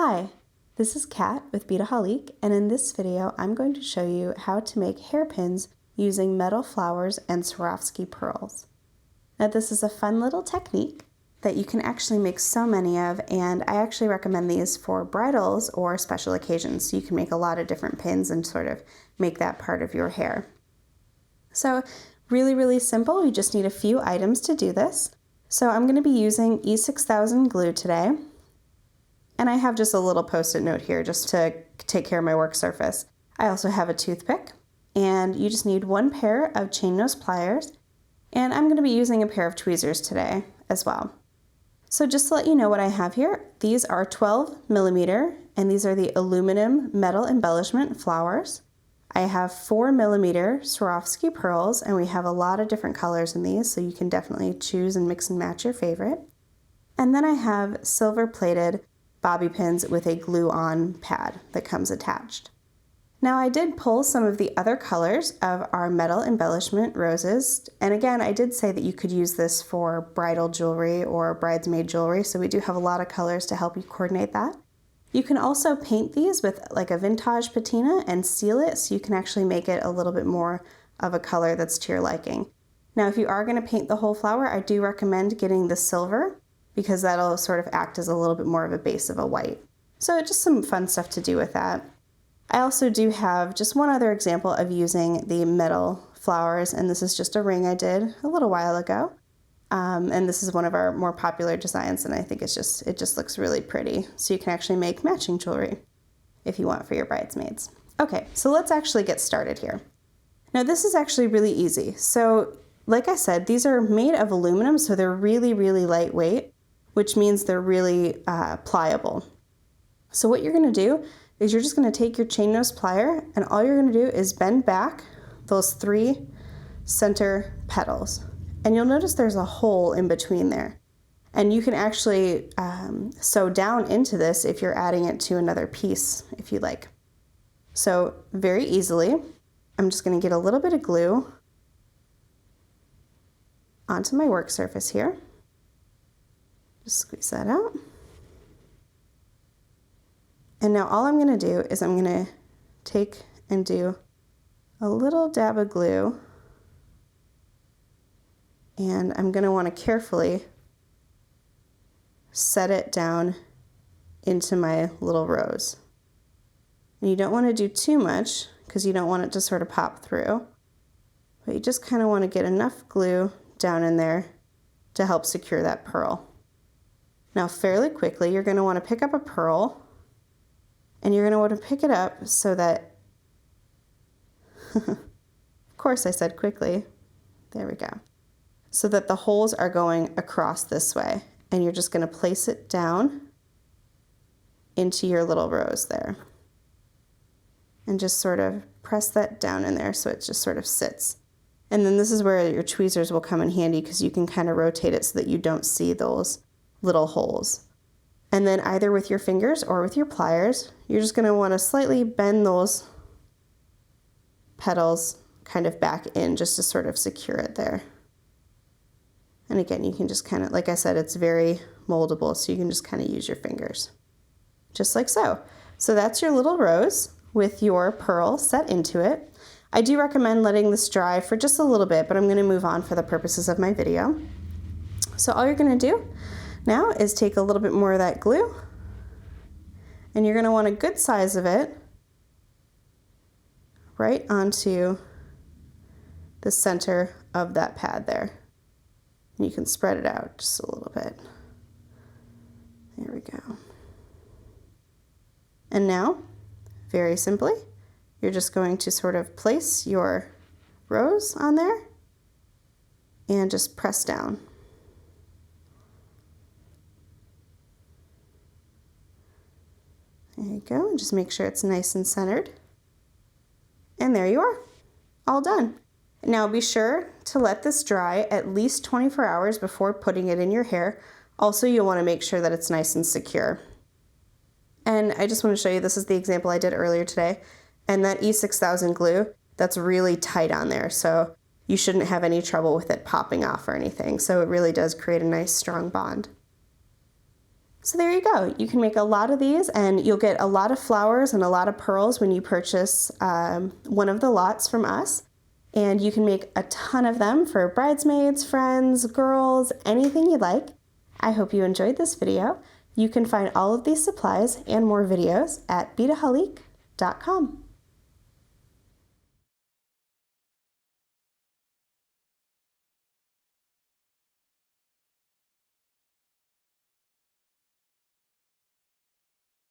Hi, this is Kat with Beadaholique, and in this video I'm going to show you how to make hairpins using metal flowers and Swarovski pearls. Now this is a fun little technique that you can actually make so many of, and I actually recommend these for bridals or special occasions, so you can make a lot of different pins and sort of make that part of your hair. So really simple, you just need a few items to do this. So I'm going to be using E6000 glue today. And I have just a little post-it note here just to take care of my work surface. I also have a toothpick, and you just need one pair of chain nose pliers, and I'm going to be using a pair of tweezers today as well. So just to let you know what I have here, these are 12mm, and these are the aluminum metal embellishment flowers. I have 4mm Swarovski pearls, and we have a lot of different colors in these, so you can definitely choose and mix and match your favorite. And then I have silver-plated bobby pins with a glue-on pad that comes attached. Now I did pull some of the other colors of our metal embellishment roses, and again I did say that you could use this for bridal jewelry or bridesmaid jewelry, so we do have a lot of colors to help you coordinate that. You can also paint these with like a vintage patina and seal it, so you can actually make it a little bit more of a color that's to your liking. Now if you are going to paint the whole flower, I do recommend getting the silver, because that'll sort of act as a little bit more of a base of a white. So just some fun stuff to do with that. I also do have just one other example of using the metal flowers, and this is just a ring I did a little while ago. And this is one of our more popular designs, and I think it just looks really pretty. So you can actually make matching jewelry if you want for your bridesmaids. Okay, so let's actually get started here. Now this is actually really easy. So like I said, these are made of aluminum, so they're really lightweight, which means they're really pliable. So what you're going to do is you're just going to take your chain nose plier, and all you're going to do is bend back those 3 center petals. And you'll notice there's a hole in between there. And you can actually sew down into this if you're adding it to another piece, if you like. So very easily, I'm just going to get a little bit of glue onto my work surface here. Just squeeze that out. And now all I'm going to do is I'm going to take and do a little dab of glue, and I'm going to want to carefully set it down into my little rose. And you don't want to do too much because you don't want it to sort of pop through, but you just kind of want to get enough glue down in there to help secure that pearl. Now fairly quickly you're going to want to pick up a pearl, and you're going to want to pick it up so that of course I said quickly, there we go, so that the holes are going across this way, and you're just going to place it down into your little rose there and just sort of press that down in there so it just sort of sits. And then this is where your tweezers will come in handy, because you can kind of rotate it so that you don't see those little holes. And then either with your fingers or with your pliers, you're just going to want to slightly bend those petals kind of back in just to sort of secure it there. And again, you can just kind of, like I said, it's very moldable, so you can just kind of use your fingers, just like so. So that's your little rose with your pearl set into it. I do recommend letting this dry for just a little bit, but I'm going to move on for the purposes of my video. So all you're going to do now is take a little bit more of that glue, and you're going to want a good size of it right onto the center of that pad there. And you can spread it out just a little bit. There we go. And now, very simply, you're just going to sort of place your rose on there and just press down. There you go, and just make sure it's nice and centered. And there you are, all done. Now be sure to let this dry at least 24 hours before putting it in your hair. Also, you'll want to make sure that it's nice and secure. And I just want to show you, this is the example I did earlier today, and that E6000 glue, that's really tight on there, so you shouldn't have any trouble with it popping off or anything. So it really does create a nice strong bond. So there you go. You can make a lot of these, and you'll get a lot of flowers and a lot of pearls when you purchase one of the lots from us. And you can make a ton of them for bridesmaids, friends, girls, anything you like. I hope you enjoyed this video. You can find all of these supplies and more videos at beadaholique.com.